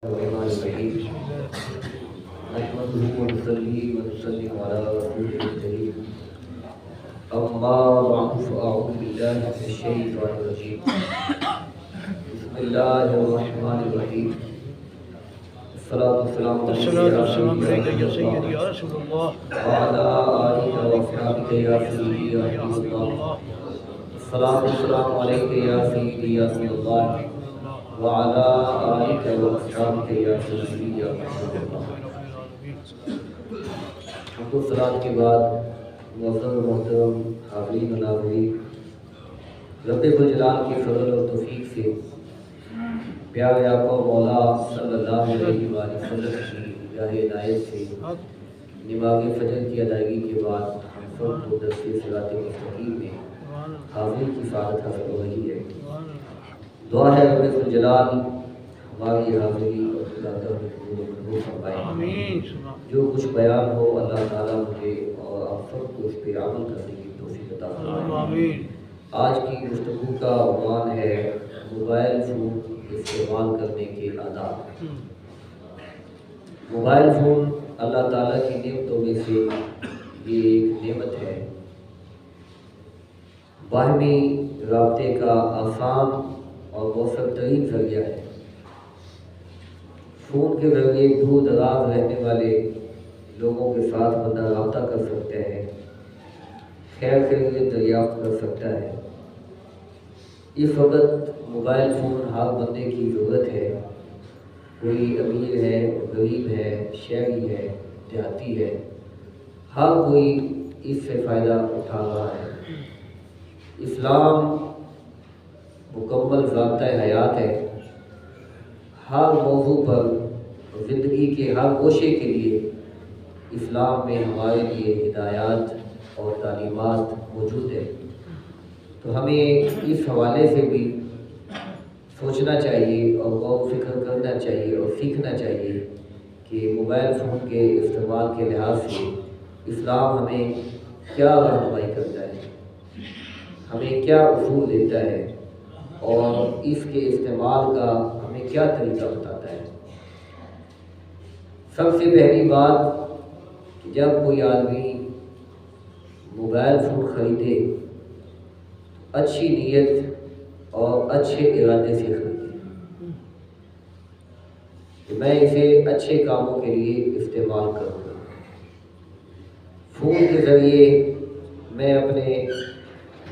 الرحمن الرحيم نحمده ونصلي ونسلم على رسوله الكريم أما بعد فأعوذ بالله من الشيطان الرجيم بسم الله الرحمن الرحيم الصلاة والسلام عليك يا سيدي يا رسول الله وعلى آلك وأصحابك يا سيدي يا حبيب الله الصلاة والسلام عليك يا سيدي يا رسول الله وعلى آلك وأصحابك يا سيدي يا حبيب الله. حمد و صلاۃ کے بعد معزز و محترم حاضرین و ناظرین، رب ذوالجلال کی فضل و توفیق سے پیارے آقا و مولا صلی اللہ علیہ وآلہ وسلم کی نگاہ عنایت سے نماز فجر کی ادائیگی کے بعد ہم سب کو درس صراط مستقیم میں حاضری کی سعادت حاصل ہو رہی ہے۔ دعا ہے رب ذوالجلال ہماری حاضری اور زیادہ قبول فرمائے۔ جو کچھ بیان ہو اللہ تعالیٰ مجھے اور آپ سب کو اس پہ عمل کرنے کی توفیق عطا فرمائے۔ آج کی گفتگو کا عنوان ہے موبائل فون استعمال کرنے کے آداب۔ موبائل فون اللہ تعالیٰ کی نعمتوں میں سے یہ ایک نعمت ہے، باہمی رابطے کا آسان اور مؤثر ترین ذریعہ ہے۔ فون کے ذریعے دور دراز رہنے والے لوگوں کے ساتھ بندہ رابطہ کر سکتا ہے، خیر خیریت دریافت کر سکتا ہے۔ اس وقت موبائل فون ہر بندے کی ضرورت ہے، کوئی امیر ہے، غریب ہے، شہری ہے، دیہاتی ہے، ہر کوئی اس سے فائدہ اٹھا رہا ہے۔ اسلام مکمل ضابطۂ حیات ہے، ہر موضوع پر زندگی کے ہر گوشے کے لیے اسلام میں ہمارے لیے ہدایات اور تعلیمات موجود ہے۔ تو ہمیں اس حوالے سے بھی سوچنا چاہیے اور غور و فکر کرنا چاہیے اور سیکھنا چاہیے کہ موبائل فون کے استعمال کے لحاظ سے اسلام ہمیں کیا رہنمائی کرتا ہے، ہمیں کیا اصول دیتا ہے اور اس کے استعمال کا ہمیں کیا طریقہ بتاتا ہے۔ سب سے پہلی بات کہ جب کوئی آدمی موبائل فون خریدے اچھی نیت اور اچھے ارادے سے خریدے کہ میں اسے اچھے کاموں کے لیے استعمال کروں گا۔ فون کے ذریعے میں اپنے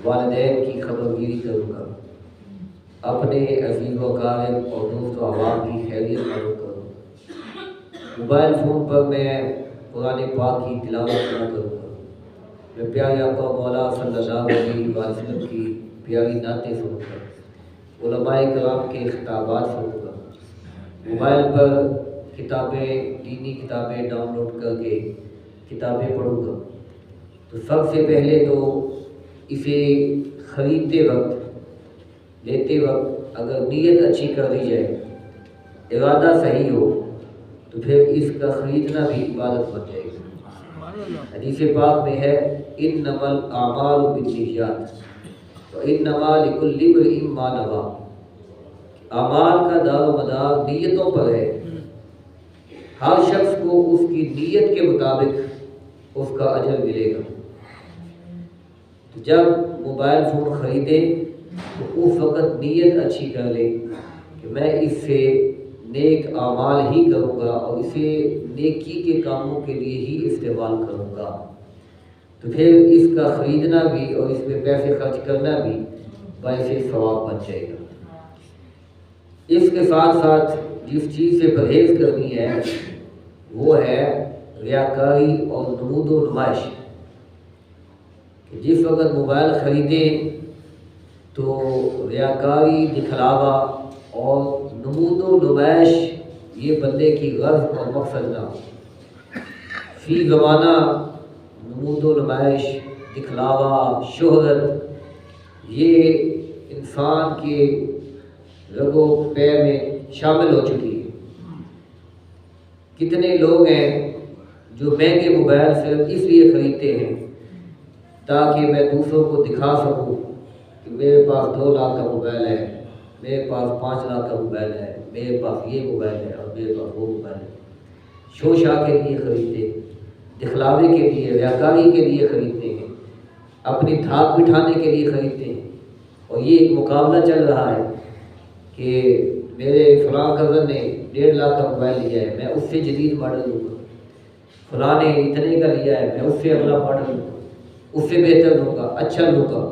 والدین کی خبرگیری کروں گا، اپنے عزیز و اقارب اور دوست و احباب کی خیریت معلوم کروں گا۔ موبائل فون پر میں قرآن پاک کی تلاوت کروں گا، میں پیارے آقا مولا صلی اللہ علیہ وسلم کی پیاری نعتیں سنوں گا، علماء کرام کے خطابات سنوں گا، موبائل پر کتابیں، دینی کتابیں ڈاؤن لوڈ کر کے کتابیں پڑھوں گا۔ تو سب سے پہلے تو اسے خریدتے وقت، لیتے وقت اگر نیت اچھی کر دی جائے، ارادہ صحیح ہو، تو پھر اس کا خریدنا بھی عبادت بن جائے گا۔ حدیث پاک میں ہے انما الاعمال بالنیات وانما لکل امرئ ما نوی، اعمال کا دار و مدار نیتوں پر ہے، ہر شخص کو اس کی نیت کے مطابق اس کا اجر ملے گا۔ جب موبائل فون خریدے تو اس وقت نیت اچھی کر لے کہ میں اس سے نیک اعمال ہی کروں گا اور اسے نیکی کے کاموں کے لیے ہی استعمال کروں گا، تو پھر اس کا خریدنا بھی اور اس میں پیسے خرچ کرنا بھی باعث ثواب بن جائے گا۔ اس کے ساتھ ساتھ جس چیز سے پرہیز کرنی ہے وہ ہے ریاکاری اور نمود و نمائش۔ جس وقت موبائل خریدیں تو ریاکاری، دکھلاوا اور نمود و نمائش یہ بندے کی غرض اور مقصد نہ ہو۔ فی زمانہ نمود و نمائش، دکھلاوا، شہرت یہ انسان کے رگ و پے میں شامل ہو چکی ہے۔ کتنے لوگ ہیں جو مہنگے موبائل صرف اس لیے خریدتے ہیں تاکہ میں دوسروں کو دکھا سکوں کہ میرے پاس 2 لاکھ کا موبائل ہے، میرے پاس 5 لاکھ کا موبائل ہے، میرے پاس یہ موبائل ہے اور میرے پاس وہ موبائل ہے۔ شوشا کے لیے خریدتے، دکھلاوے کے لیے، ریاکاری کے لیے خریدتے ہیں، اپنی دھاک بٹھانے کے لیے خریدتے ہیں۔ اور یہ ایک مقابلہ چل رہا ہے کہ میرے فلاں کزن نے 1.5 لاکھ کا موبائل لیا ہے، میں اس سے جدید ماڈل لوں گا، فلاں نے اتنے کا لیا ہے، میں اس سے اگلا ماڈل لوں گا، اس سے بہتر لوں گا، اچھا لوں گا۔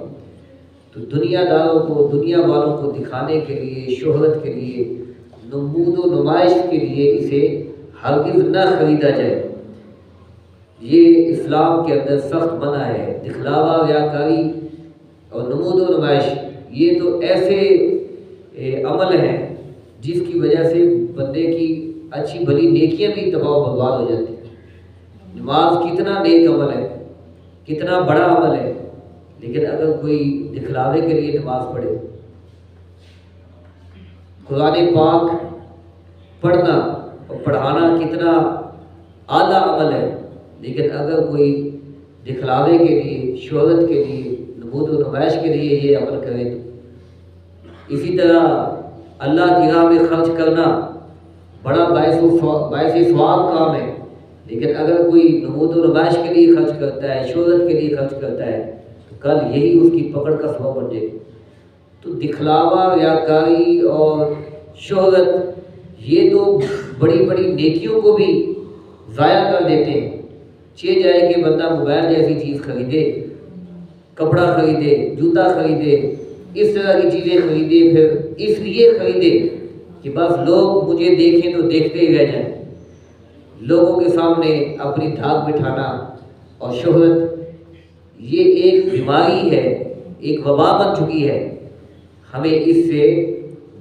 تو دنیا داروں کو، دنیا والوں کو دکھانے کے لیے، شہرت کے لیے، نمود و نمائش کے لیے اسے ہرگز نہ خریدا جائے۔ یہ اسلام کے اندر سخت منع ہے۔ دکھلاوا، ریاکاری اور نمود و نمائش یہ تو ایسے عمل ہیں جس کی وجہ سے بندے کی اچھی بھلی نیکیاں بھی تباہ و برباد ہو جاتی ہیں۔ نماز کتنا نیک عمل ہے، کتنا بڑا عمل ہے، لیکن اگر کوئی دکھلاوے کے لیے نماز پڑھے، قرآن پاک پڑھنا اور پڑھانا کتنا اعلیٰ عمل ہے، لیکن اگر کوئی دکھلاوے کے لیے، شہرت کے لیے، نمود و نمائش کے لیے یہ عمل کرے تو اسی طرح اللہ کی راہ میں خرچ کرنا بڑا باعث ثواب کام ہے، لیکن اگر کوئی نمود و نمائش کے لیے خرچ کرتا ہے، شہرت کے لیے خرچ کرتا ہے تو کل یہی اس کی پکڑ کا سبب بن جائے گا۔ تو دکھلاوا، ریاکاری اور شہرت یہ تو بڑی بڑی نیکیوں کو بھی ضائع کر دیتے ہیں۔ چاہے جائے کہ بندہ موبائل جیسی چیز خریدے، کپڑا خریدے، جوتا خریدے، اس طرح کی چیزیں خریدے، پھر اس لیے خریدے کہ بس لوگ مجھے دیکھیں تو دیکھتے ہی رہ جائیں۔ لوگوں کے سامنے اپنی دھاک بٹھانا اور شہرت یہ ایک بیماری ہے، ایک وبا بن چکی ہے۔ ہمیں اس سے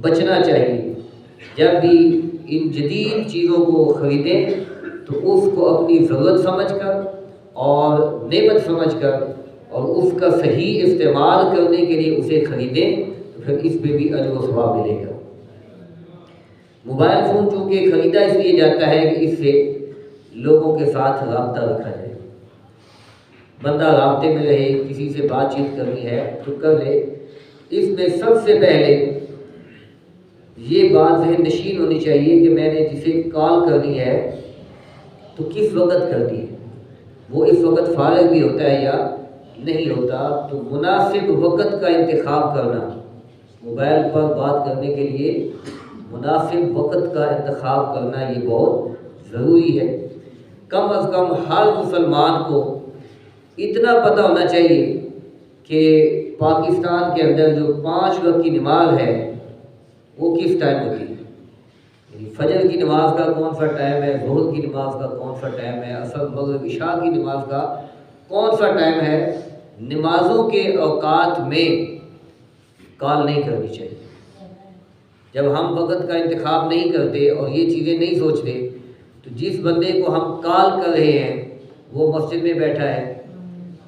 بچنا چاہیے۔ جب بھی ان جدید چیزوں کو خریدیں تو اس کو اپنی ضرورت سمجھ کر اور نعمت سمجھ کر اور اس کا صحیح استعمال کرنے کے لیے اسے خریدیں تو پھر اس پہ بھی اجر و ثواب ملے گا۔ موبائل فون چونکہ خریدا اس لیے جاتا ہے کہ اس سے لوگوں کے ساتھ رابطہ رکھا جائے، بندہ رابطے میں رہے، کسی سے بات چیت کرنی ہے تو کر لے۔ اس میں سب سے پہلے یہ بات ذہن نشین ہونی چاہیے کہ میں نے جسے کال کرنی ہے تو کس وقت کرنی ہے، وہ اس وقت فارغ بھی ہوتا ہے یا نہیں ہوتا۔ تو مناسب وقت کا انتخاب کرنا، موبائل پر بات کرنے کے لیے مناسب وقت کا انتخاب کرنا یہ بہت ضروری ہے۔ کم از کم ہر مسلمان کو اتنا پتہ ہونا چاہیے کہ پاکستان کے اندر جو 5 وقت کی نماز ہے وہ کس ٹائم ہوتی ہے، یعنی فجر کی نماز کا کون سا ٹائم ہے، ظہر کی نماز کا کون سا ٹائم ہے، عصر، مغرب، عشاء کی نماز کا کون سا ٹائم ہے۔ نمازوں کے اوقات میں کال نہیں کرنی چاہیے۔ جب ہم وقت کا انتخاب نہیں کرتے اور یہ چیزیں نہیں سوچتے تو جس بندے کو ہم کال کر رہے ہیں وہ مسجد میں بیٹھا ہے،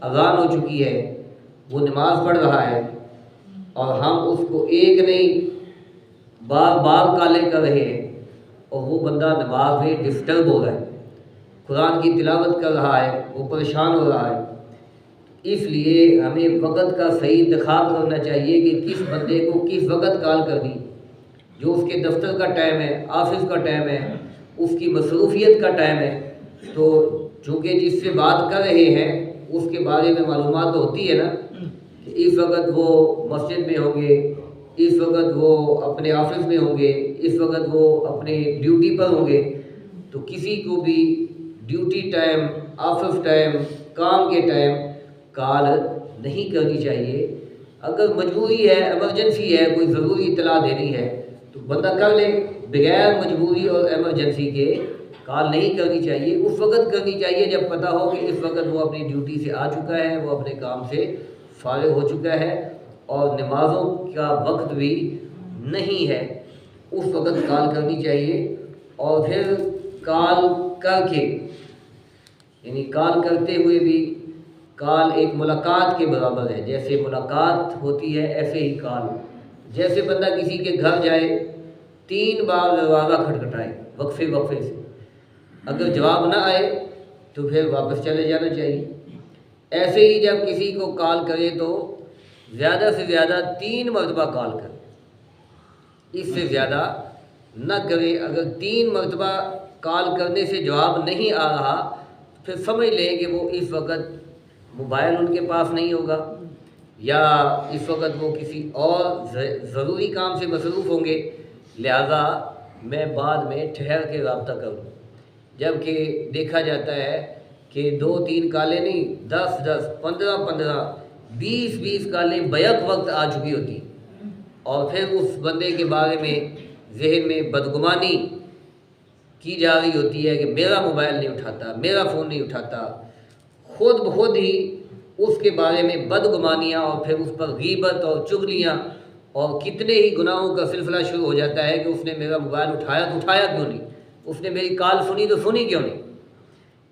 اذان ہو چکی ہے، وہ نماز پڑھ رہا ہے اور ہم اس کو ایک نہیں بار بار کالیں کر رہے ہیں اور وہ بندہ نماز میں ڈسٹرب ہو رہا ہے، قرآن کی تلاوت کر رہا ہے، وہ پریشان ہو رہا ہے۔ اس لیے ہمیں وقت کا صحیح انتخاب کرنا چاہیے کہ کس بندے کو کس وقت کال کرنی، جو اس کے دفتر کا ٹائم ہے، آفس کا ٹائم ہے، اس کی مصروفیت کا ٹائم ہے۔ تو چونکہ جس سے بات کر رہے ہیں اس کے بارے میں معلومات تو ہوتی ہے نا کہ اس وقت وہ مسجد میں ہوں گے، اس وقت وہ اپنے آفس میں ہوں گے، اس وقت وہ اپنے ڈیوٹی پر ہوں گے۔ تو کسی کو بھی ڈیوٹی ٹائم، آفس ٹائم، کام کے ٹائم کال نہیں کرنی چاہیے۔ اگر مجبوری ہے، ایمرجنسی ہے، کوئی ضروری اطلاع دینی ہے تو بندہ کر لے، بغیر مجبوری اور ایمرجنسی کے کال نہیں کرنی چاہیے۔ اس وقت کرنی چاہیے جب پتہ ہو کہ اس وقت وہ اپنی ڈیوٹی سے آ چکا ہے، وہ اپنے کام سے فارغ ہو چکا ہے اور نمازوں کا وقت بھی نہیں ہے، اس وقت کال کرنی چاہیے۔ اور پھر کال کر کے، یعنی کال کرتے ہوئے بھی، کال ایک ملاقات کے برابر ہے، جیسے ملاقات ہوتی ہے ایسے ہی کال۔ جیسے بندہ کسی کے گھر جائے، 3 بار دروازہ کھٹکھٹائے وقفے سے، اگر جواب نہ آئے تو پھر واپس چلے جانا چاہیے۔ ایسے ہی جب کسی کو کال کرے تو زیادہ سے زیادہ 3 مرتبہ کال کرے، اس سے زیادہ نہ کریں۔ اگر 3 مرتبہ کال کرنے سے جواب نہیں آ رہا پھر سمجھ لیں کہ وہ اس وقت موبائل ان کے پاس نہیں ہوگا، یا اس وقت وہ کسی اور ضروری کام سے مصروف ہوں گے، لہذا میں بعد میں ٹھہر کے رابطہ کروں۔ جبکہ دیکھا جاتا ہے کہ 2-3 کالیں نہیں، 10-10، 15-15، 20-20 کالیں بیک وقت آ چکی ہوتی، اور پھر اس بندے کے بارے میں ذہن میں بدگمانی کی جا رہی ہوتی ہے کہ میرا موبائل نہیں اٹھاتا، میرا فون نہیں اٹھاتا، خود بخود ہی اس کے بارے میں بدگمانیاں اور پھر اس پر غیبت اور چغلیاں اور کتنے ہی گناہوں کا سلسلہ شروع ہو جاتا ہے کہ اس نے میرا موبائل اٹھایا تو اٹھایا کیوں نہیں، اس نے میری کال سنی تو سنی کیوں نہیں۔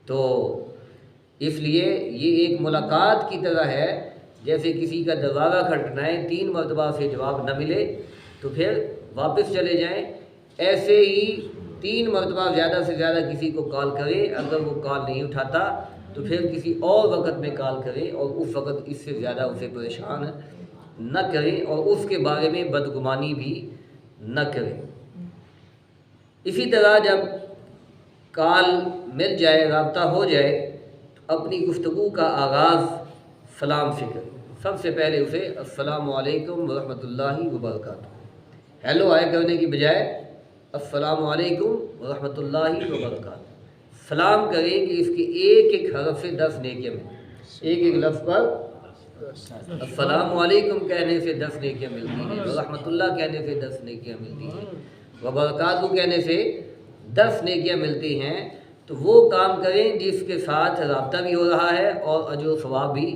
تو اس لیے یہ ایک ملاقات کی طرح ہے، جیسے کسی کا دروازہ کھٹکھٹائیں، 3 مرتبہ سے جواب نہ ملے تو پھر واپس چلے جائیں۔ ایسے ہی 3 مرتبہ زیادہ سے زیادہ کسی کو کال کریں، اگر وہ کال نہیں اٹھاتا تو پھر کسی اور وقت میں کال کریں، اور اس وقت اس سے زیادہ اسے پریشان نہ کریں اور اس کے بارے میں بدگمانی بھی نہ کریں۔ اسی طرح جب کال مل جائے، رابطہ ہو جائے، تو اپنی گفتگو کا آغاز سلام سے کریں۔ سب سے پہلے اسے السلام علیکم ورحمۃ اللہ وبرکاتہ، ہیلو آئے کرنے کی بجائے السلام علیکم ورحمۃ اللہ وبرکاتہ سلام کریں کہ اس کے ایک ایک حرف سے 10 نیکیاں ملیں۔ ایک ایک لفظ پر السلام علیکم کہنے سے 10 نیکیاں ملتی ہیں، ورحمۃ اللہ کہنے سے 10 نیکیاں ملتی ہیں، وبرکاتہ کہنے سے 10 نیکیاں ملتی ہیں۔ تو وہ کام کریں جس کے ساتھ رابطہ بھی ہو رہا ہے اور اجر و ثواب بھی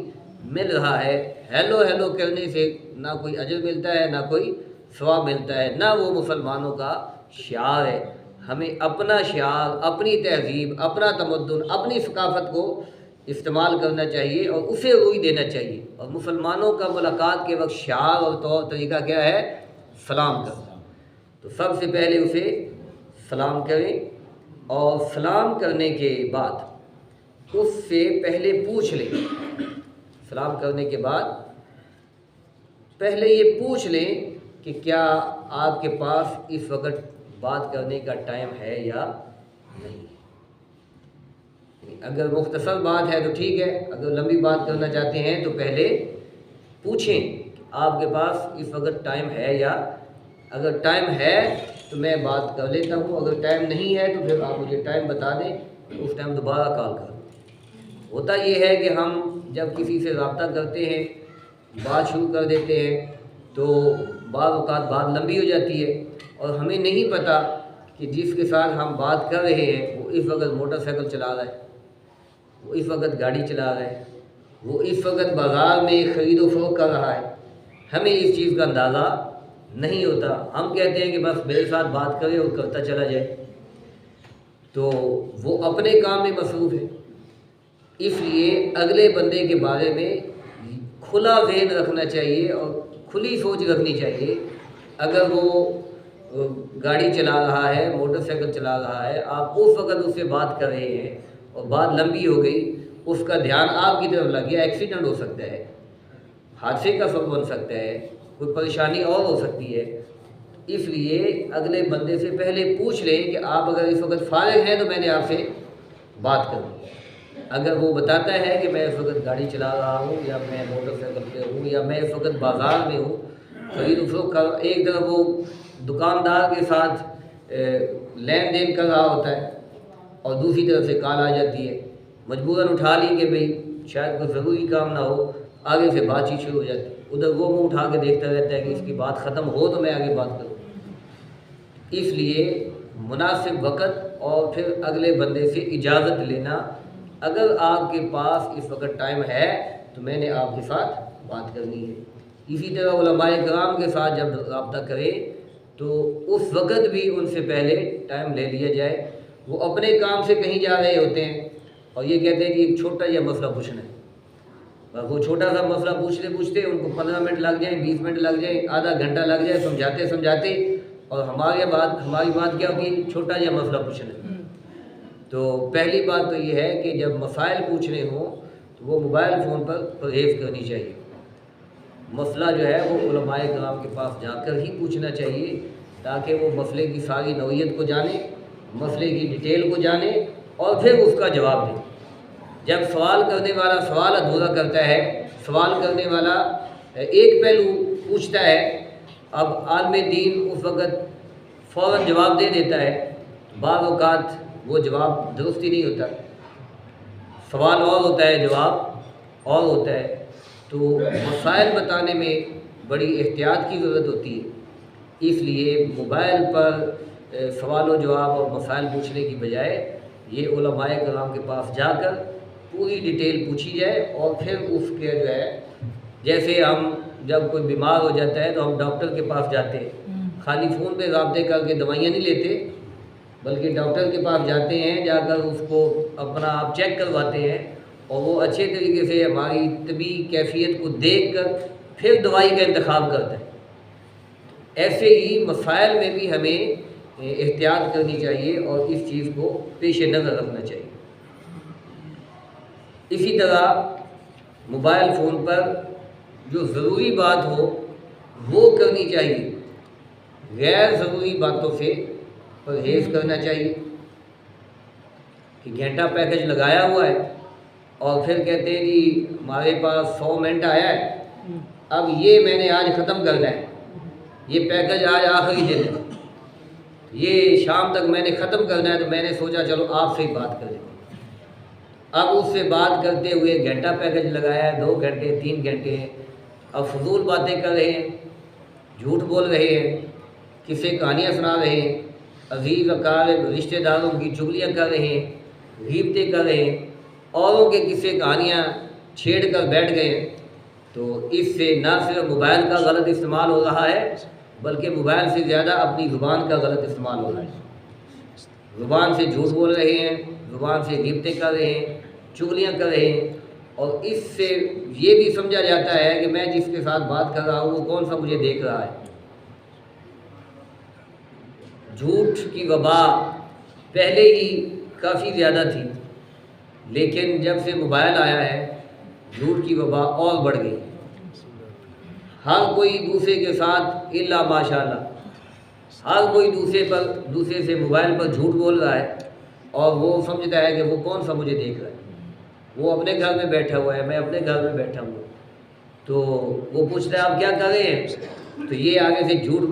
مل رہا ہے۔ ہیلو ہیلو کرنے سے نہ کوئی اجر ملتا ہے، نہ کوئی ثواب ملتا ہے، نہ وہ مسلمانوں کا شعار ہے۔ ہمیں اپنا شعار، اپنی تہذیب، اپنا تمدن، اپنی ثقافت کو استعمال کرنا چاہیے اور اسے روئی دینا چاہیے۔ اور مسلمانوں کا ملاقات کے وقت شعار اور طور طریقہ کیا ہے؟ سلام کرنا۔ تو سب سے پہلے اسے سلام کریں، اور سلام کرنے کے بعد اس سے پہلے پوچھ لیں، سلام کرنے کے بعد پہلے یہ پوچھ لیں کہ کیا آپ کے پاس اس وقت بات کرنے کا ٹائم ہے یا نہیں۔ اگر مختصر بات ہے تو ٹھیک ہے، اگر لمبی بات کرنا چاہتے ہیں تو پہلے پوچھیں کہ آپ کے پاس اس وقت ٹائم ہے، یا اگر ٹائم ہے تو میں بات کر لیتا ہوں، اگر ٹائم نہیں ہے تو پھر آپ مجھے ٹائم بتا دیں، اس ٹائم دوبارہ کال کر دیں۔ ہوتا یہ ہے کہ ہم جب کسی سے رابطہ کرتے ہیں، بات شروع کر دیتے ہیں، تو بعض اوقات بات لمبی ہو جاتی ہے اور ہمیں نہیں پتہ کہ جس کے ساتھ ہم بات کر رہے ہیں وہ اس وقت موٹر سائیکل چلا رہا ہے، وہ اس وقت گاڑی چلا رہا ہے، وہ اس وقت بازار میں خرید و فروخت کر رہا ہے۔ ہمیں اس چیز کا اندازہ نہیں ہوتا، ہم کہتے ہیں کہ بس میرے ساتھ بات کرے اور کرتا چلا جائے، تو وہ اپنے کام میں مصروف ہے۔ اس لیے اگلے بندے کے بارے میں کھلا ذہن رکھنا چاہیے اور کھلی سوچ رکھنی چاہیے۔ اگر وہ گاڑی چلا رہا ہے، موٹر سائیکل چلا رہا ہے، آپ اس وقت اس سے بات کر رہے ہیں اور بات لمبی ہو گئی، اس کا دھیان آپ کی طرف لگ گیا، ایکسیڈنٹ ہو سکتا ہے، حادثے کا سبب بن سکتا ہے، کوئی پریشانی اور ہو سکتی ہے۔ اس لیے اگلے بندے سے پہلے پوچھ لیں کہ آپ اگر اس وقت فارغ ہیں تو میں نے آپ سے بات کروں۔ اگر وہ بتاتا ہے کہ میں اس وقت گاڑی چلا رہا ہوں، یا میں موٹر سائیکل پہ ہوں، یا میں اس وقت بازار میں ہوں، خرید و فروخت کر، ایک طرف وہ دکاندار کے ساتھ لین دین کر رہا ہوتا ہے اور دوسری طرف سے کال آ جاتی ہے، مجبوراً اٹھا لی کہ بھئی شاید کوئی ضروری کام نہ ہو، آگے سے بات چیت شروع ہو جاتی ہے، ادھر وہ منہ اٹھا کے دیکھتا رہتا ہے کہ اس کی بات ختم ہو تو میں آگے بات کروں۔ اس لیے مناسب وقت اور پھر اگلے بندے سے اجازت لینا، اگر آپ کے پاس اس وقت ٹائم ہے تو میں نے آپ کے ساتھ بات کرنی ہے۔ اسی طرح علماء کرام کے ساتھ جب رابطہ کریں تو اس وقت بھی ان سے پہلے ٹائم لے لیا جائے۔ وہ اپنے کام سے کہیں جا رہے ہوتے ہیں اور یہ کہتے ہیں کہ ایک چھوٹا سا مسئلہ پوچھنا ہے، وہ چھوٹا سا مسئلہ پوچھتے پوچھتے ان کو 15 منٹ لگ جائیں، 20 منٹ لگ جائیں، آدھا گھنٹہ لگ جائے سمجھاتے سمجھاتے، اور ہماری بات کیا ہوگی؟ چھوٹا سا مسئلہ پوچھنا ہے۔ تو پہلی بات تو یہ ہے کہ جب مسائل پوچھنے ہوں تو وہ موبائل فون پر پرہیز کرنی چاہیے۔ مسئلہ جو ہے وہ علماء کرام کے پاس جا کر ہی پوچھنا چاہیے، تاکہ وہ مسئلے کی ساری نوعیت کو جانے، مسئلے کی ڈیٹیل کو جانے اور پھر اس کا جواب دے۔ جب سوال کرنے والا سوال ادھورا کرتا ہے، سوال کرنے والا ایک پہلو پوچھتا ہے، اب عالم دین اس وقت فوراً جواب دے دیتا ہے، بعض اوقات وہ جواب درست ہی نہیں ہوتا، سوال اور ہوتا ہے، جواب اور ہوتا ہے۔ تو مسائل بتانے میں بڑی احتیاط کی ضرورت ہوتی ہے۔ اس لیے موبائل پر سوال و جواب اور مسائل پوچھنے کی بجائے یہ علماء کرام کے پاس جا کر پوری ڈیٹیل پوچھی جائے، اور پھر اس کے جو ہے، جیسے ہم جب کوئی بیمار ہو جاتا ہے تو ہم ڈاکٹر کے پاس جاتے ہیں، خالی فون پہ رابطے کر کے دوائیاں نہیں لیتے، بلکہ ڈاکٹر کے پاس جاتے ہیں، جا کر اس کو اپنا آپ چیک کرواتے ہیں، اور وہ اچھے طریقے سے ہماری طبی کیفیت کو دیکھ کر پھر دوائی کا انتخاب کرتا ہے۔ ایسے ہی مسائل میں بھی ہمیں احتیاط کرنی چاہیے اور اس چیز کو پیش نظر رکھنا چاہیے۔ اسی طرح موبائل فون پر جو ضروری بات ہو وہ کرنی چاہیے، غیر ضروری باتوں سے پرہیز کرنا چاہیے۔ کہ گھنٹہ پیکج لگایا ہوا ہے اور پھر کہتے ہیں جی ہمارے پاس 100 منٹ آیا ہے، اب یہ میں نے آج ختم کرنا ہے، یہ پیکج آج آخری دن ہے، یہ شام تک میں نے ختم کرنا ہے، تو میں نے سوچا چلو آپ سے ہی بات کریں۔ اب اس سے بات کرتے ہوئے گھنٹہ پیکج لگایا ہے، 2 گھنٹے 3 گھنٹے، اب فضول باتیں کر رہے ہیں، جھوٹ بول رہے ہیں، قصے کہانیاں سنا رہے ہیں، عزیز اقارب رشتہ داروں کی چغلیاں کر رہے ہیں، غیبتیں کر رہے ہیں، اوروں کے قصے کہانیاں چھیڑ کر بیٹھ گئے ہیں۔ تو اس سے نہ صرف موبائل کا غلط استعمال ہو رہا ہے، بلکہ موبائل سے زیادہ اپنی زبان کا غلط استعمال ہو رہا ہے۔ زبان سے جھوٹ بول رہے ہیں، زبان سے غیبتیں کر رہے ہیں، چغلیاں کر رہے ہیں، اور اس سے یہ بھی سمجھا جاتا ہے کہ میں جس کے ساتھ بات کر رہا ہوں وہ کون سا مجھے دیکھ رہا ہے۔ جھوٹ کی وبا پہلے ہی کافی زیادہ تھی، لیکن جب سے موبائل آیا ہے جھوٹ کی وبا اور بڑھ گئی۔ ہر کوئی دوسرے کے ساتھ الا ماشاء اللہ، ہر کوئی دوسرے سے موبائل پر جھوٹ بول رہا ہے، اور وہ سمجھتا ہے کہ وہ کون سا مجھے دیکھ رہا ہے۔ وہ اپنے گھر میں بیٹھا ہوا ہے، میں اپنے گھر میں بیٹھا ہوں، تو وہ پوچھتا ہے آپ کیا کر رہے ہیں، تو یہ آگے سے جھوٹ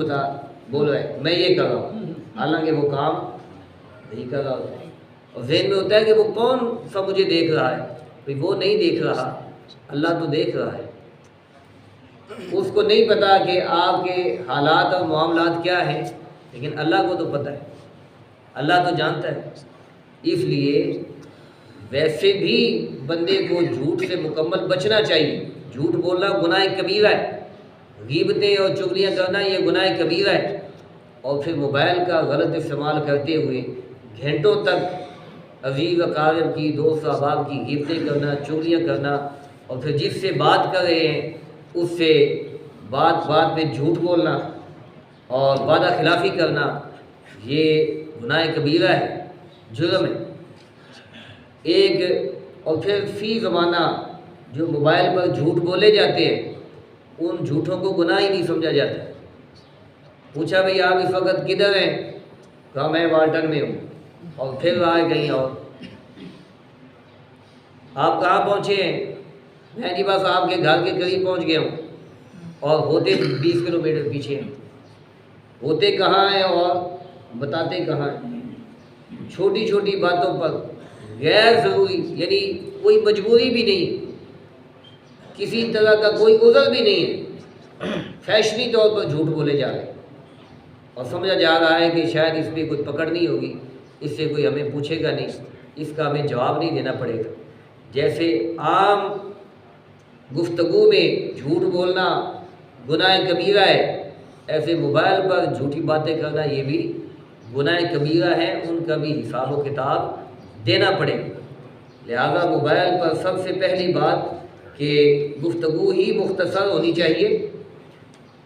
بول رہا ہے میں یہ کر رہا ہوں، حالانکہ وہ کام نہیں کر رہا ہوتا ہے۔ اور ذہن میں ہوتا ہے کہ وہ کون سا مجھے دیکھ رہا ہے، بھئی وہ نہیں دیکھ رہا، اللہ تو دیکھ رہا ہے۔ اس کو نہیں پتا کہ آپ کے حالات اور معاملات کیا ہیں، لیکن اللہ کو تو پتہ ہے، اللہ تو جانتا ہے۔ اس لیے ویسے بھی بندے کو جھوٹ سے مکمل بچنا چاہیے۔ جھوٹ بولنا گناہ کبیرہ ہے، غیبتیں اور چغلیاں کرنا یہ گناہ کبیرہ ہے، اور پھر موبائل کا غلط استعمال کرتے ہوئے گھنٹوں تک عزیز اقارب کی، دوست احباب کی غیبتیں کرنا، چغلیاں کرنا، اور پھر جس سے بات کر رہے ہیں اس سے بات میں جھوٹ بولنا اور وعدہ خلافی کرنا، یہ گناہ کبیرہ ہے، جرم ہے۔ اور پھر فی زمانہ جو موبائل پر جھوٹ بولے جاتے ہیں ان جھوٹوں کو گناہ ہی نہیں سمجھا جاتا۔ پوچھا بھئی آپ اس وقت کدھر ہیں، کہا میں والٹن میں ہوں، اور پھر آئے کہیں اور۔ آپ کہاں پہنچے ہیں، میں جی بس آپ کے گھر کے قریب پہنچ گیا ہوں، اور ہوتے 20 کلومیٹر پیچھے ہیں۔ ہوتے کہاں ہیں اور بتاتے کہاں ہیں۔ چھوٹی چھوٹی باتوں پر غیر ضروری، یعنی کوئی مجبوری بھی نہیں، کسی طرح کا کوئی عذر بھی نہیں ہے، فیشنی طور پر جھوٹ بولے جا رہے ہیں، اور سمجھا جا رہا ہے کہ شاید اس پہ کوئی پکڑ نہیں ہوگی، اس سے کوئی ہمیں پوچھے گا نہیں، اس کا ہمیں جواب نہیں دینا پڑے گا۔ جیسے عام گفتگو میں جھوٹ بولنا گناہ کبیرہ ہے، ایسے موبائل پر جھوٹی باتیں کرنا یہ بھی گناہ کبیرہ ہے، ان کا بھی حساب و کتاب دینا پڑے گا۔ لہذا موبائل پر سب سے پہلی بات کہ گفتگو ہی مختصر ہونی چاہیے،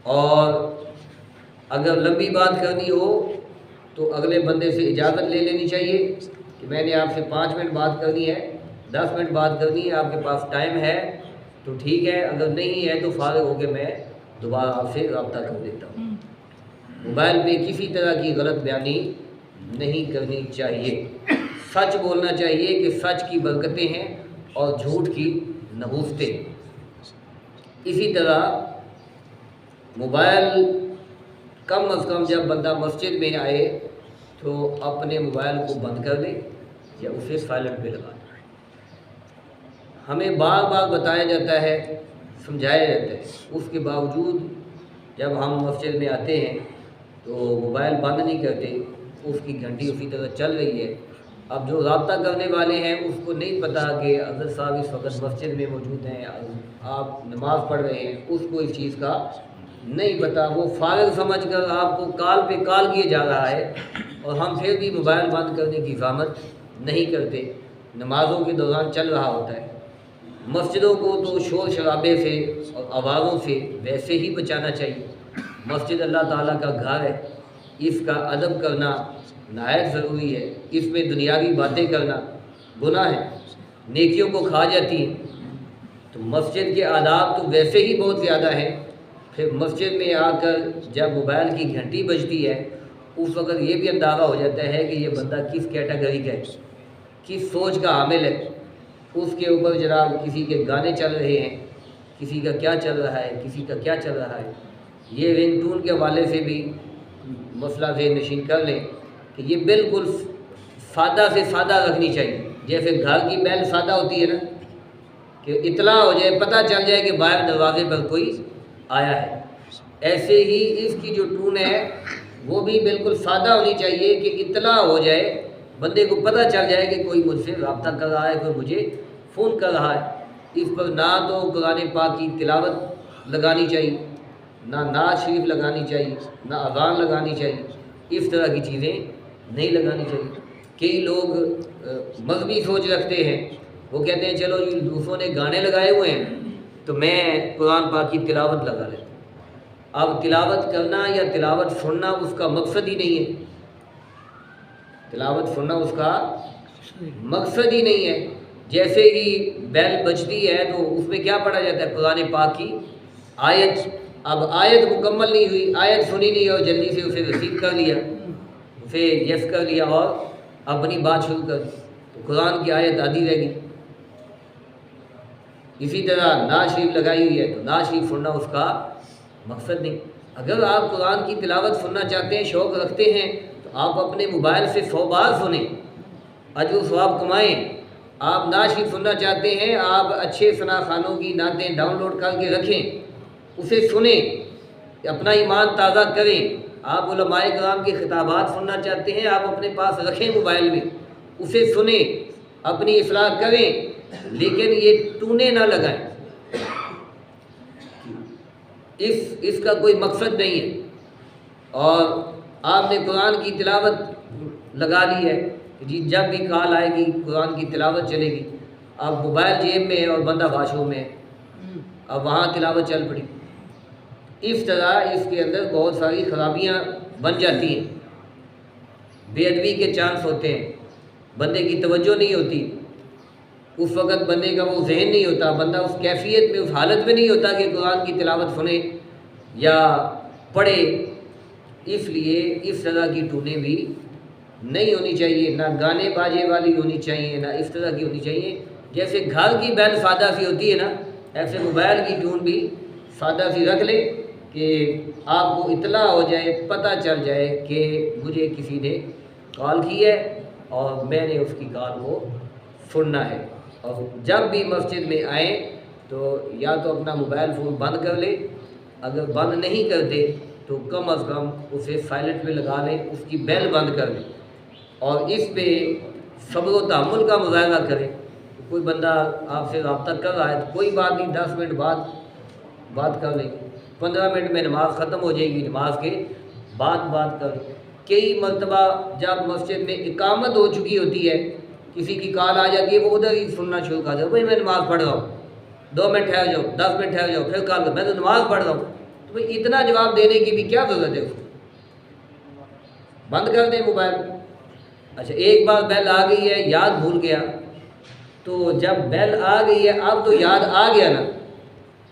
اور اگر لمبی بات کرنی ہو تو اگلے بندے سے اجازت لے لینی چاہیے کہ میں نے آپ سے 5 منٹ بات کرنی ہے، 10 منٹ بات کرنی ہے، آپ کے پاس ٹائم ہے تو ٹھیک ہے، اگر نہیں ہے تو فارغ ہو کے میں دوبارہ آپ سے رابطہ کر دیتا ہوں۔ موبائل پہ کسی طرح کی غلط بیانی نہیں کرنی چاہیے، سچ بولنا چاہیے کہ سچ کی برکتیں ہیں اور جھوٹ کی نحوستیں۔ اسی طرح موبائل کم از کم جب بندہ مسجد میں آئے تو اپنے موبائل کو بند کر دے یا اسے سائلنٹ پہ لگا دے۔ ہمیں بار بار بتایا جاتا ہے، سمجھایا جاتا ہے، اس کے باوجود جب ہم مسجد میں آتے ہیں تو موبائل بند نہیں کرتے، اس کی گھنٹی اسی طرح چل رہی ہے۔ اب جو رابطہ کرنے والے ہیں اس کو نہیں پتہ کہ حضرت صاحب اس وقت مسجد میں موجود ہیں، آپ نماز پڑھ رہے ہیں، اس کو اس چیز کا نہیں پتہ، وہ فارغ سمجھ کر آپ کو کال پہ کال کیے جا رہا ہے، اور ہم پھر بھی موبائل بند کرنے کی زحمت نہیں کرتے، نمازوں کے دوران چل رہا ہوتا ہے۔ مسجدوں کو تو شور شرابے سے اور آوازوں سے ویسے ہی بچانا چاہیے۔ مسجد اللہ تعالیٰ کا گھر ہے، اس کا ادب کرنا نہایت ضروری ہے، اس میں دنیاوی باتیں کرنا گناہ ہے، نیکیوں کو کھا جاتی ہیں۔ تو مسجد کے آداب تو ویسے ہی بہت زیادہ ہیں، پھر مسجد میں آ کر جب موبائل کی گھنٹی بجتی ہے اس وقت یہ بھی اندازہ ہو جاتا ہے کہ یہ بندہ کس کیٹیگری کا ہے، کس سوچ کا حامل ہے۔ اس کے اوپر جناب کسی کے گانے چل رہے ہیں، کسی کا کیا چل رہا ہے، کسی کا کیا چل رہا ہے۔ یہ رنگ ٹون کے حوالے سے بھی مسئلہ ذہن نشین کر لیں کہ یہ بالکل سادہ سے سادہ رکھنی چاہیے، جیسے گھر کی بیل سادہ ہوتی ہے نا، کہ اطلاع ہو جائے، پتہ چل جائے کہ باہر دروازے پر کوئی آیا ہے، ایسے ہی اس کی جو ٹون ہے وہ بھی بالکل سادہ ہونی چاہیے کہ اطلاع ہو جائے، بندے کو پتہ چل جائے کہ کوئی مجھ سے رابطہ کر رہا ہے، کوئی مجھے فون کر رہا ہے۔ اس پر نہ تو قرآن پاک کی تلاوت لگانی چاہیے، نہ نعت شریف لگانی چاہیے، نہ اذان لگانی چاہیے، اس طرح کی چیزیں نہیں لگانی چاہیے۔ کئی لوگ مذہبی سوچ رکھتے ہیں، وہ کہتے ہیں چلو جی دوسروں نے گانے لگائے ہوئے ہیں تو میں قرآن پاک کی تلاوت لگا لیتا ہوں۔ اب تلاوت کرنا یا تلاوت سننا اس کا مقصد ہی نہیں ہے، تلاوت سننا اس کا مقصد ہی نہیں ہے۔ جیسے ہی بیل بجتی ہے تو اس میں کیا پڑھا جاتا ہے؟ قرآن پاک کی آیت۔ اب آیت مکمل نہیں ہوئی، آیت سنی نہیں اور جلدی سے اسے رسید کر لیا، اسے یس کر لیا اور اپنی بات شروع کر دی، تو قرآن کی آیت آدھی رہ گئی۔ اسی طرح نعت شریف لگائی ہوئی ہے تو نعت شریف سننا اس کا مقصد نہیں۔ اگر آپ قرآن کی تلاوت سننا چاہتے ہیں، شوق رکھتے ہیں، تو آپ اپنے موبائل سے 100 بار سنیں، اجر و ثواب کمائیں۔ آپ نعت شریف سننا چاہتے ہیں، آپ اچھے ثنا خانوں کی نعتیں ڈاؤن لوڈ کر کے رکھیں، اسے سنیں، اپنا ایمان تازہ کریں۔ آپ علماء کرام کے خطابات سننا چاہتے ہیں، آپ اپنے پاس رکھیں موبائل میں، اسے سنیں، اپنی اصلاح کریں، لیکن یہ ٹونے نہ لگائیں، اس کا کوئی مقصد نہیں ہے۔ اور آپ نے قرآن کی تلاوت لگا لی ہے، جی جب بھی کال آئے گی قرآن کی تلاوت چلے گی، اب موبائل جیب میں ہے اور بندہ واش روم میں ہے، اب وہاں تلاوت چل پڑی۔ اس طرح اس کے اندر بہت ساری خرابیاں بن جاتی ہیں، بے ادبی کے چانس ہوتے ہیں، بندے کی توجہ نہیں ہوتی، اس وقت بندے کا وہ ذہن نہیں ہوتا، بندہ اس کیفیت میں، اس حالت میں نہیں ہوتا کہ قرآن کی تلاوت سنے یا پڑھے۔ اس لیے اس طرح کی ٹونیں بھی نہیں ہونی چاہیے، نہ گانے باجے والی ہونی چاہیے، نہ اس طرح کی ہونی چاہیے۔ جیسے گھر کی بیل سادہ سی ہوتی ہے نا، ایسے موبائل کی ٹون بھی سادہ سی رکھ لیں کہ آپ کو اطلاع ہو جائے، پتہ چل جائے کہ مجھے کسی نے کال کی ہے اور میں نے اس کی کال کو سننا ہے۔ اور جب بھی مسجد میں آئیں تو یا تو اپنا موبائل فون بند کر لیں، اگر بند نہیں کرتے تو کم از کم اسے سائلنٹ میں لگا لیں، اس کی بیل بند کر لیں، اور اس پہ صبر و تحمل کا مظاہرہ کریں۔ کوئی بندہ آپ سے رابطہ کر رہا ہے تو کوئی بات نہیں، 10 منٹ بعد بات کر لیں، 15 منٹ میں نماز ختم ہو جائے گی، نماز کے بعد بات کر لیں۔ کئی مرتبہ جب مسجد میں اقامت ہو چکی ہوتی ہے، کسی کی کال آ جاتی ہے، وہ ادھر ہی سننا شروع کر دے، بھائی میں نماز پڑھ رہا ہوں، 2 منٹ ٹھہر جاؤ، 10 منٹ ٹھہر جاؤ، پھر کال کر، میں تو نماز پڑھ رہا ہوں۔ تو بھائی اتنا جواب دینے کی بھی کیا ضرورت ہے؟ اس کو بند کر دیں موبائل۔ اچھا ایک بار بیل آ گئی ہے، یاد بھول گیا، تو جب بیل آ گئی ہے اب تو یاد آ گیا نا،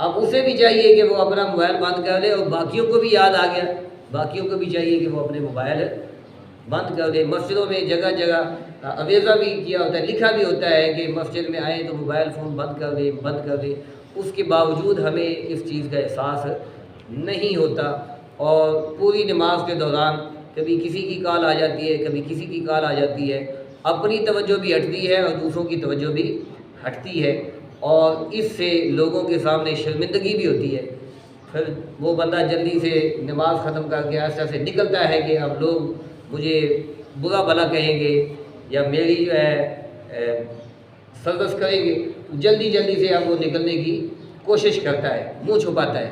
اب اسے بھی چاہیے کہ وہ اپنا موبائل بند کر لے، اور باقیوں کو بھی یاد آ گیا باقیوں کو بھی چاہیے کہ وہ اپنے موبائل بند کر دیں۔ مسجدوں میں جگہ جگہ اویزہ بھی کیا ہوتا ہے، لکھا بھی ہوتا ہے کہ مسجد میں آئیں تو موبائل فون بند کر دیں، اس کے باوجود ہمیں اس چیز کا احساس نہیں ہوتا، اور پوری نماز کے دوران کبھی کسی کی کال آ جاتی ہے، کبھی کسی کی کال آ جاتی ہے، اپنی توجہ بھی ہٹتی ہے اور دوسروں کی توجہ بھی ہٹتی ہے، اور اس سے لوگوں کے سامنے شرمندگی بھی ہوتی ہے۔ پھر وہ بندہ جلدی سے نماز ختم کر کے آہستہ سے نکلتا ہے کہ اب لوگ مجھے برا بھلا کہیں گے یا میری جو ہے سرکش کریں گے، جلدی سے اب وہ نکلنے کی کوشش کرتا ہے، منہ چھپاتا ہے۔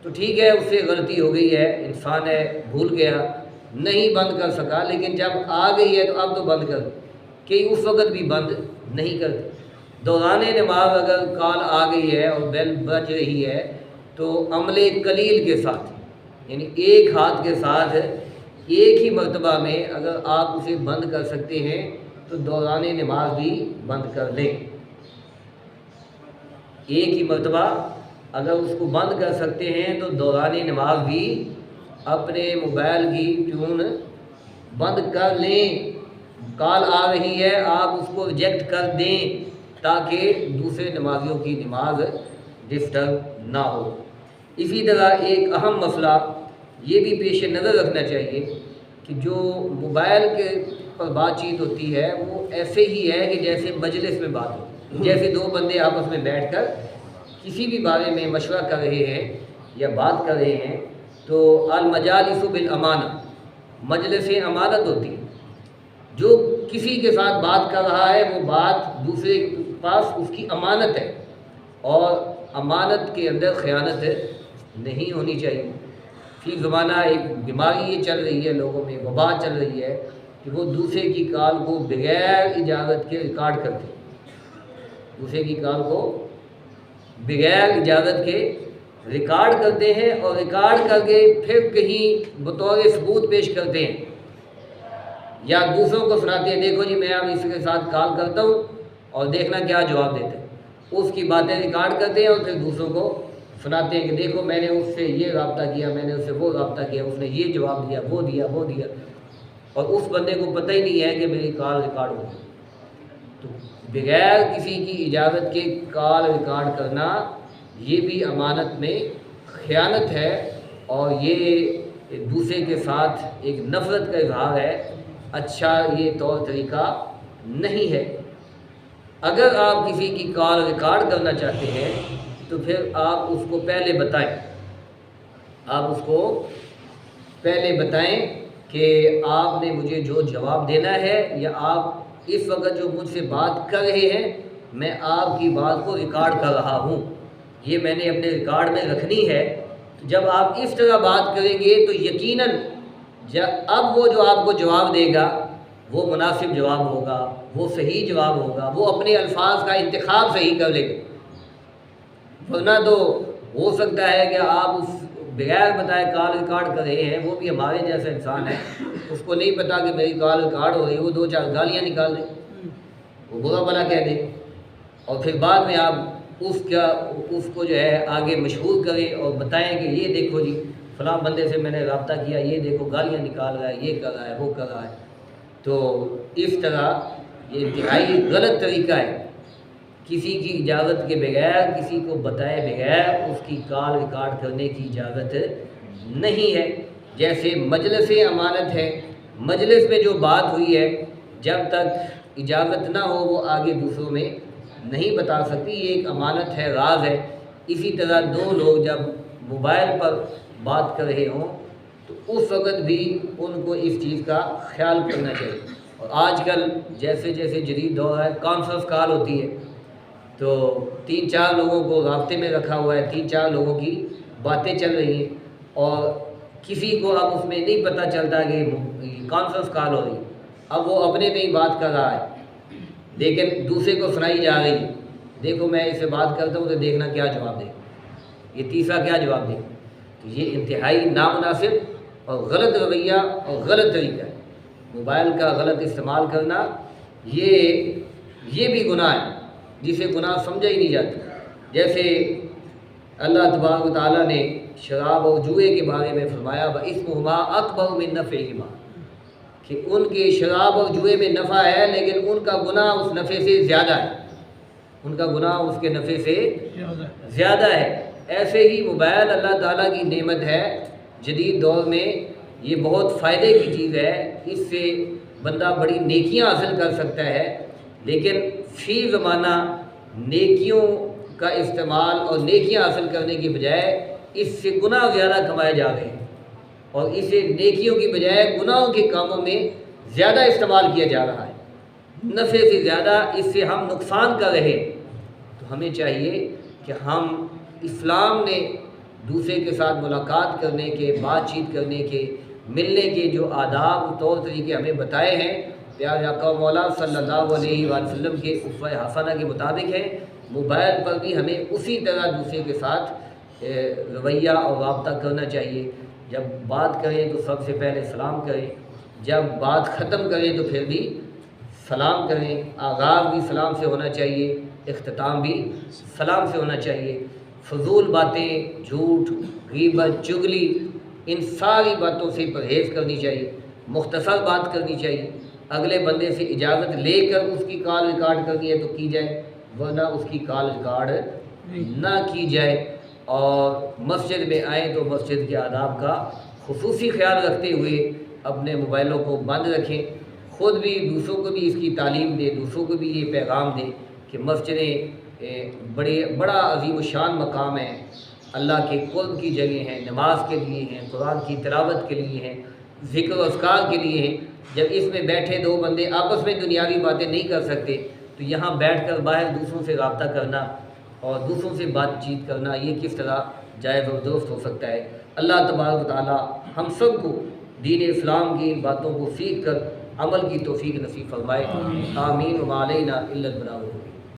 تو ٹھیک ہے، اس سے غلطی ہو گئی ہے، انسان ہے، بھول گیا، نہیں بند کر سکا، لیکن جب آ گئی ہے تو اب تو بند کر، کہ اس وقت بھی بند نہیں کرتے۔ دوران نماز اگر کال آ گئی ہے اور بیل بج رہی ہے تو عمل قلیل کے ساتھ، یعنی ایک ہاتھ کے ساتھ ایک ہی مرتبہ میں اگر آپ اسے بند کر سکتے ہیں تو دوران نماز بھی بند کر دیں۔ ایک ہی مرتبہ اگر اس کو بند کر سکتے ہیں تو دوران نماز بھی اپنے موبائل کی ٹیون بند کر لیں۔ کال آ رہی ہے، آپ اس کو ریجیکٹ کر دیں تاکہ دوسرے نمازیوں کی نماز ڈسٹرب نہ ہو۔ اسی طرح ایک اہم مسئلہ یہ بھی پیش نظر رکھنا چاہیے کہ جو موبائل کے پر بات چیت ہوتی ہے وہ ایسے ہی ہے کہ جیسے مجلس میں بات ہو، جیسے دو بندے آپس میں بیٹھ کر کسی بھی بارے میں مشورہ کر رہے ہیں یا بات کر رہے ہیں، تو المجالس بالامانہ، مجلس امانت ہوتی ہے۔ جو کسی کے ساتھ بات کر رہا ہے وہ بات دوسرے کے پاس اس کی امانت ہے، اور امانت کے اندر خیانت نہیں ہونی چاہیے۔ فی زمانہ ایک بیماری یہ چل رہی ہے، لوگوں میں وبا چل رہی ہے کہ وہ دوسرے کی کال کو بغیر اجازت کے ریکارڈ کرتے ہیں، دوسرے کی کال کو بغیر اجازت کے ریکارڈ کرتے ہیں، اور ریکارڈ کر کے پھر کہیں بطور ثبوت پیش کرتے ہیں یا دوسروں کو سناتے ہیں، دیکھو جی میں اب اس کے ساتھ کال کرتا ہوں اور دیکھنا کیا جواب دیتے ہیں۔ اس کی باتیں ریکارڈ کرتے ہیں اور پھر دوسروں کو سناتے ہیں کہ دیکھو میں نے اس سے یہ رابطہ کیا، میں نے اس سے وہ رابطہ کیا، اس نے یہ جواب دیا، وہ دیا، اور اس بندے کو پتہ ہی نہیں ہے کہ میری کال ریکارڈ ہو گئی۔ تو بغیر کسی کی اجازت کے کال ریکارڈ کرنا یہ بھی امانت میں خیانت ہے، اور یہ دوسرے کے ساتھ ایک نفرت کا اظہار ہے، اچھا یہ طور طریقہ نہیں ہے۔ اگر آپ کسی کی کال ریکارڈ کرنا چاہتے ہیں تو پھر آپ اس کو پہلے بتائیں کہ آپ نے مجھے جو جواب دینا ہے، یا آپ اس وقت جو مجھ سے بات کر رہے ہیں میں آپ کی بات کو ریکارڈ کر رہا ہوں، یہ میں نے اپنے ریکارڈ میں رکھنی ہے۔ جب آپ اس طرح بات کریں گے تو یقیناً اب وہ جو آپ کو جواب دے گا وہ مناسب جواب ہوگا، وہ صحیح جواب ہوگا، وہ اپنے الفاظ کا انتخاب صحیح کر لے گا۔ ورنہ تو ہو سکتا ہے کہ آپ اس بغیر بتائے کال ریکارڈ کر رہے ہیں، وہ بھی ہمارے جیسا انسان ہے، اس کو نہیں پتا کہ میری کال ریکارڈ ہو رہی ہے، وہ دو چار گالیاں نکال دے، وہ برا بھلا کہہ دے، اور پھر بعد میں آپ اس کو جو ہے آگے مشہور کریں اور بتائیں کہ یہ دیکھو جی فلاں بندے سے میں نے رابطہ کیا، یہ دیکھو گالیاں نکال رہا ہے، یہ کر رہا ہے، وہ کر رہا ہے۔ تو اس طرح یہ انتہائی غلط طریقہ ہے، کسی کی اجازت کے بغیر، کسی کو بتائے بغیر اس کی کال ریکارڈ کرنے کی اجازت نہیں ہے۔ جیسے مجلس امانت ہے، مجلس میں جو بات ہوئی ہے جب تک اجازت نہ ہو وہ آگے دوسروں میں نہیں بتا سکتی، یہ ایک امانت ہے، راز ہے۔ اسی طرح دو لوگ جب موبائل پر بات کر رہے ہوں تو اس وقت بھی ان کو اس چیز کا خیال کرنا چاہیے۔ اور آج کل جیسے جدید دور ہے، کانفرنس کال ہوتی ہے، تو 3-4 لوگوں کو رابطے میں رکھا ہوا ہے، 3-4 لوگوں کی باتیں چل رہی ہیں، اور کسی کو اب اس میں نہیں پتہ چلتا کہ کانفرنس کال ہو رہی ہے، اب وہ اپنے میں ہی بات کر رہا ہے لیکن دوسرے کو سنائی جا رہی ہے، دیکھو میں اس سے بات کرتا ہوں تو دیکھنا کیا جواب دے، یہ تیسرا کیا جواب دے۔ تو یہ انتہائی نامناسب اور غلط رویہ اور غلط طریقہ ہے۔ موبائل کا غلط استعمال کرنا یہ بھی گناہ ہے، جسے گناہ سمجھا ہی نہیں جاتا۔ جیسے اللہ تبارک و تعالیٰ نے شراب اور جوئے کے بارے میں فرمایا وَإِثْمُهُمَا أَكْبَرُ مِن نَفْعِهِمَا، کہ ان کے شراب اور جوئے میں نفع ہے لیکن ان کا گناہ اس نفع سے زیادہ ہے، ان کا گناہ اس کے نفع سے زیادہ ہے۔ ایسے ہی موبائل اللہ تعالیٰ کی نعمت ہے، جدید دور میں یہ بہت فائدے کی چیز ہے، اس سے بندہ بڑی نیکیاں حاصل کر سکتا ہے، لیکن فی زمانہ نیکیوں کا استعمال اور نیکیاں حاصل کرنے کی بجائے اس سے گناہ زیادہ کمائے جا رہے ہیں، اور اسے نیکیوں کی بجائے گناہوں کے کاموں میں زیادہ استعمال کیا جا رہا ہے، نفع سے زیادہ اس سے ہم نقصان کر رہے ہیں۔ تو ہمیں چاہیے کہ ہم اسلام نے دوسرے کے ساتھ ملاقات کرنے کے، بات چیت کرنے کے، ملنے کے جو آداب طور طریقے ہمیں بتائے ہیں، پیارے آقا مولا صلی اللہ علیہ وآلہ وسلم کے اسوہ حسنہ کے مطابق ہیں، موبائل پر بھی ہمیں اسی طرح دوسرے کے ساتھ رویہ اور رابطہ کرنا چاہیے۔ جب بات کریں تو سب سے پہلے سلام کریں، جب بات ختم کریں تو پھر بھی سلام کریں، آغاز بھی سلام سے ہونا چاہیے، اختتام بھی سلام سے ہونا چاہیے۔ فضول باتیں، جھوٹ، غیبت، چغلی، ان ساری باتوں سے پرہیز کرنی چاہیے، مختصر بات کرنی چاہیے، اگلے بندے سے اجازت لے کر اس کی کال ریکارڈ کرنی ہے تو کی جائے، ورنہ اس کی کال ریکارڈ نہ کی جائے۔ اور مسجد میں آئیں تو مسجد کے آداب کا خصوصی خیال رکھتے ہوئے اپنے موبائلوں کو بند رکھیں، خود بھی دوسروں کو بھی اس کی تعلیم دیں، دوسروں کو بھی یہ پیغام دیں کہ مسجدیں بڑا عظیم الشان مقام ہے، اللہ کے قرب کی جگہ ہیں، نماز کے لیے ہیں، قرآن کی تلاوت کے لیے ہیں، ذکر و اذکار کے لیے ہیں۔ جب اس میں بیٹھے دو بندے آپس میں دنیاوی باتیں نہیں کر سکتے تو یہاں بیٹھ کر باہر دوسروں سے رابطہ کرنا اور دوسروں سے بات چیت کرنا یہ کس طرح جائز و درست ہو سکتا ہے؟ اللہ تبارک و تعالی ہم سب کو دین اسلام کی باتوں کو سیکھ کر عمل کی توفیق نصیب فرمائے۔ آمین وما علینا الا البلاغ۔